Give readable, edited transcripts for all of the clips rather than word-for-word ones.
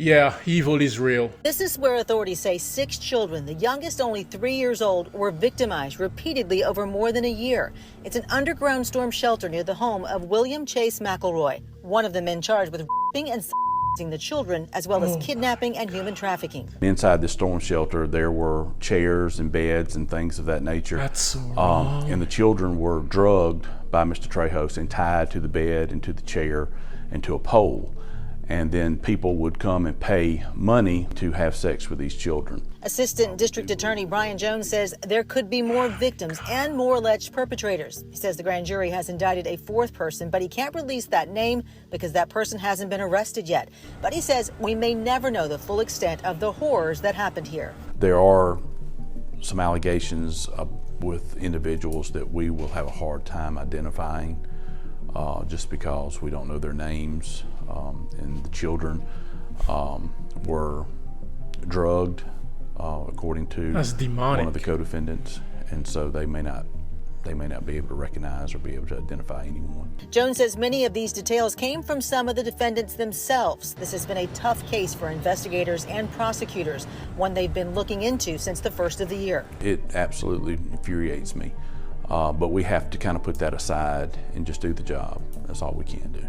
Yeah, evil is real. This is where authorities say 6 children, the youngest only 3 years old, were victimized repeatedly over more than a year. It's an underground storm shelter near the home of William Chase McElroy, one of the men charged with raping and the children, as well as kidnapping and human trafficking. Inside the storm shelter, there were chairs and beds and things of that nature. That's so wrong. And the children were drugged by Mr. Trejos and tied to the bed and to the chair and to a pole. And then people would come and pay money to have sex with these children. Assistant District Attorney Brian Jones says there could be more victims and more alleged perpetrators. He says the grand jury has indicted a 4th person, but he can't release that name because that person hasn't been arrested yet. But he says we may never know the full extent of the horrors that happened here. There are some allegations with individuals that we will have a hard time identifying just because we don't know their names. And the children were drugged, according to That's demonic. one of the co-defendants, and so they may not be able to recognize or be able to identify anyone. Jones says many of these details came from some of the defendants themselves. This has been a tough case for investigators and prosecutors, one they've been looking into since the first of the year. It absolutely infuriates me, but we have to kind of put that aside and just do the job. That's all we can do.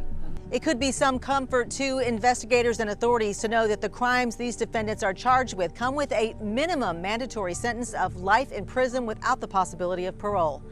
It could be some comfort to investigators and authorities to know that the crimes these defendants are charged with come with a minimum mandatory sentence of life in prison without the possibility of parole.